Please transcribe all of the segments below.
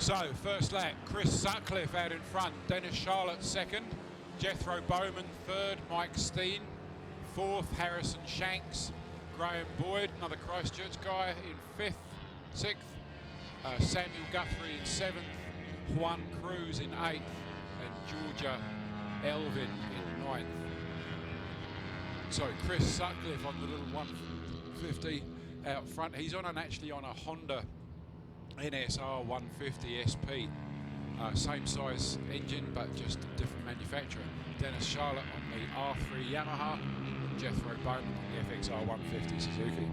So, first lap, Chris Sutcliffe out in front, Dennis Charlotte second, Jethro Bowman third, Mike Steen fourth, Harrison Shanks, Graham Boyd, another Christchurch guy, in fifth, sixth, Samuel Guthrie in seventh, Juan Cruz in eighth, and Georgia Elvin in ninth. So Chris Sutcliffe on the little 150 out front. He's actually on a Honda NSR 150 SP. Same size engine, but just different manufacturer. Dennis Charlotte on the R3 Yamaha, and Jethro Bowman on the FXR 150 Suzuki.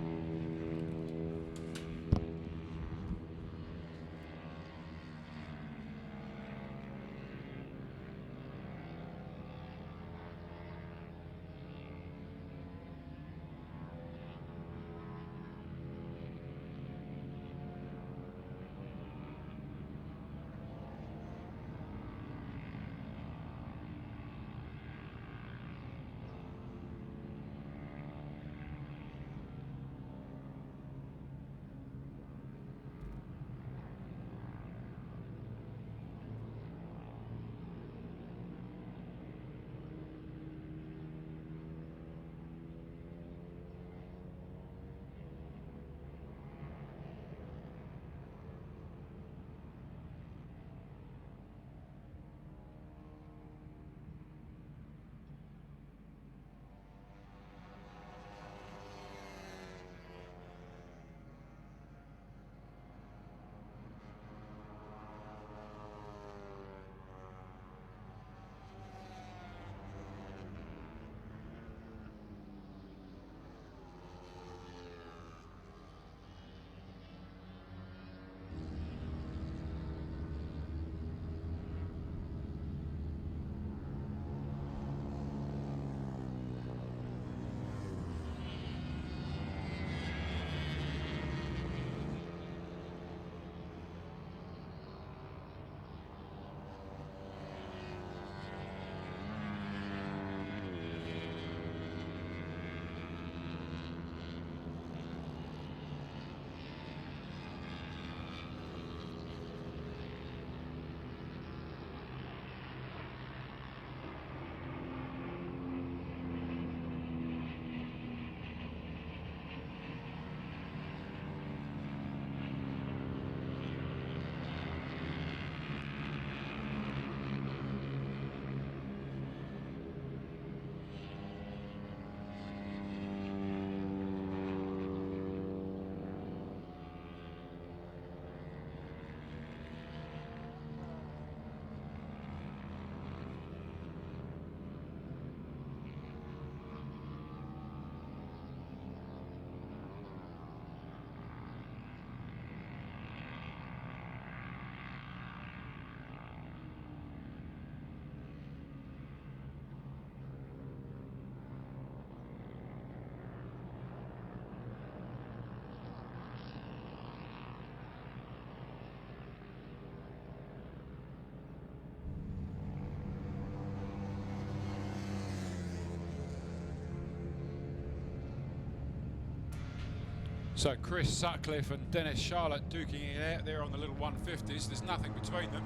So Chris Sutcliffe and Dennis Charlotte duking it out there on the little 150s. There's nothing between them.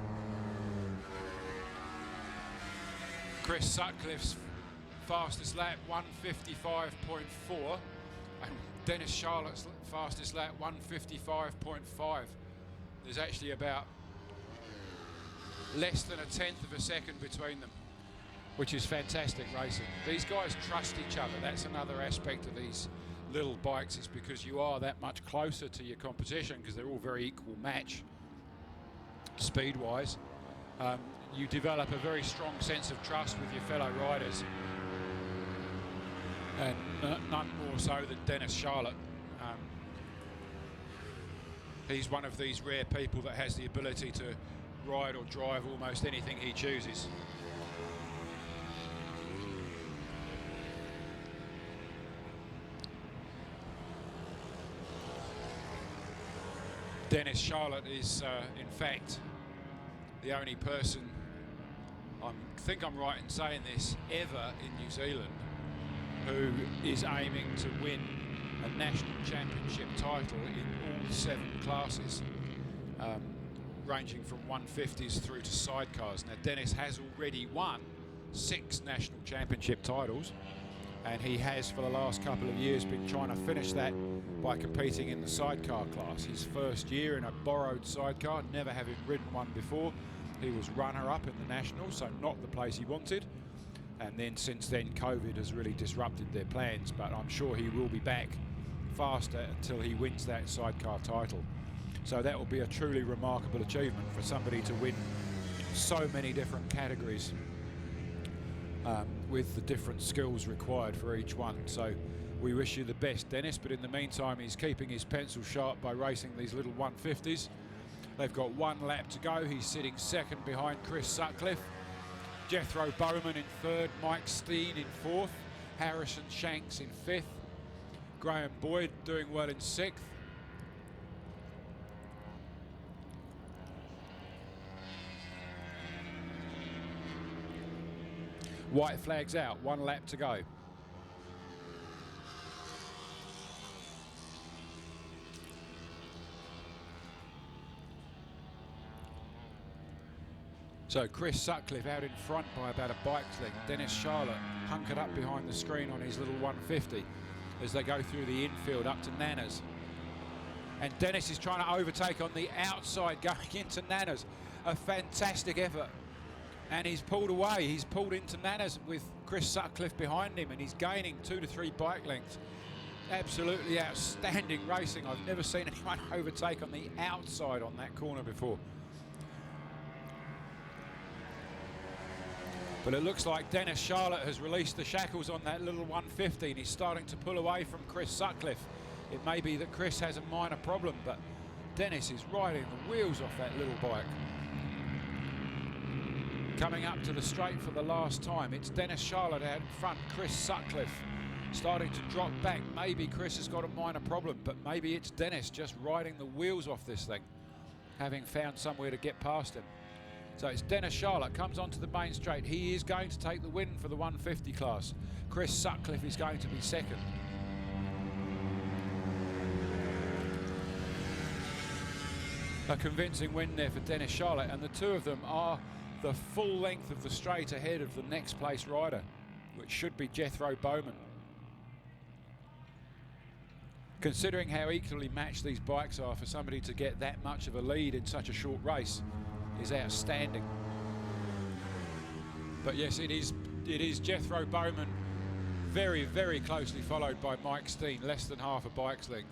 Chris Sutcliffe's fastest lap 155.4 and Dennis Charlotte's fastest lap 155.5. There's actually about less than a tenth of a second between them, which is fantastic racing. These guys trust each other. That's another aspect of these little bikes, is because you are that much closer to your competition because they're all very equal match speed wise. You develop a very strong sense of trust with your fellow riders, and none more so than Dennis Charlotte. He's one of these rare people that has the ability to ride or drive almost anything he chooses. Dennis Charlotte is, in fact, the only person, I think I'm right in saying this, ever in New Zealand who is aiming to win a national championship title in all 7 classes. ranging from 150s through to sidecars. Now Dennis has already won 6 national championship titles, and he has for the last couple of years been trying to finish that by competing in the sidecar class. His first year in a borrowed sidecar, never having ridden one before. He was runner-up in the national, so not the place he wanted. And then since then, COVID has really disrupted their plans, but I'm sure he will be back faster until he wins that sidecar title. So that will be a truly remarkable achievement for somebody to win so many different categories with the different skills required for each one. So we wish you the best, Dennis, but in the meantime he's keeping his pencil sharp by racing these little 150s. They've got 1 lap to go. He's sitting second behind Chris Sutcliffe. Jethro Bowman in third, Mike Steen in fourth, Harrison Shanks in fifth, Graham Boyd doing well in sixth. White flags out, 1 lap to go. So Chris Sutcliffe out in front by about a bike's length. Dennis Charlotte hunkered up behind the screen on his little 150 as they go through the infield up to Nana's. And Dennis is trying to overtake on the outside going into Nana's. A fantastic effort. And he's pulled away. He's pulled into Nana's with Chris Sutcliffe behind him, and he's gaining 2 to 3 bike lengths. Absolutely outstanding racing. I've never seen anyone overtake on the outside on that corner before. But it looks like Dennis Charlotte has released the shackles on that little 150 and he's starting to pull away from Chris Sutcliffe. It may be that Chris has a minor problem, but Dennis is riding the wheels off that little bike. Coming up to the straight for the last time, it's Dennis Charlotte out in front, Chris Sutcliffe starting to drop back. Maybe Chris has got a minor problem, but maybe it's Dennis just riding the wheels off this thing, having found somewhere to get past him. So it's Dennis Charlotte, comes onto the main straight. He is going to take the win for the 150 class. Chris Sutcliffe is going to be second. A convincing win there for Dennis Charlotte, and the two of them are the full length of the straight ahead of the next place rider, which should be Jethro Bowman. Considering how equally matched these bikes are, for somebody to get that much of a lead in such a short race is outstanding. But yes, it is Jethro Bowman, very, very closely followed by Mike Steen, less than half a bike's length.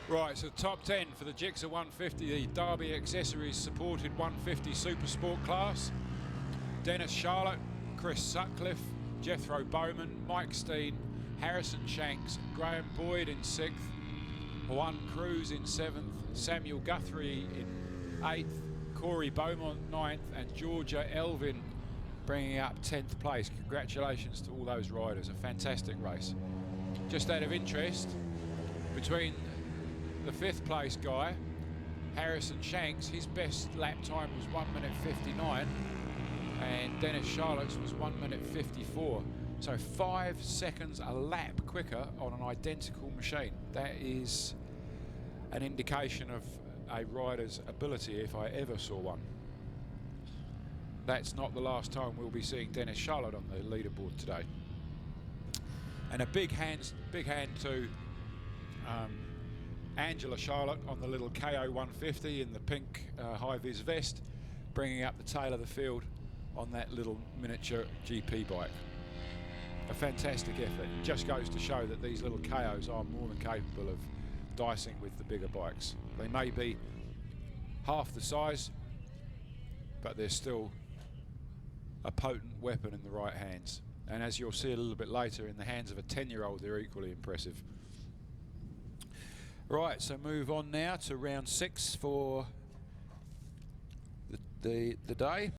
Right, so top 10 for the Gixxer 150, the Derby Accessories supported 150 Supersport class. Dennis Charlotte, Chris Sutcliffe, Jethro Bowman, Mike Steen, Harrison Shanks, Graham Boyd in 6th, Juan Cruz in 7th, Samuel Guthrie in 8th, Corey Beaumont 9th, and Georgia Elvin bringing up 10th place. Congratulations to all those riders, a fantastic race. Just out of interest, between the 5th place guy, Harrison Shanks, his best lap time was 1:59, and Dennis Charlotte's was 1:54. So 5 seconds a lap quicker on an identical machine. That is an indication of a rider's ability if I ever saw one. That's not the last time we'll be seeing Dennis Charlotte on the leaderboard today. And a big hand to Angela Charlotte on the little KO 150 in the pink high-vis vest, bringing up the tail of the field on that little miniature GP bike. A fantastic effort. It just goes to show that these little KOs are more than capable of dicing with the bigger bikes. They may be half the size, but they're still a potent weapon in the right hands. And as you'll see a little bit later, in the hands of a 10-year-old, they're equally impressive. Right, so move on now to round 6 for the day.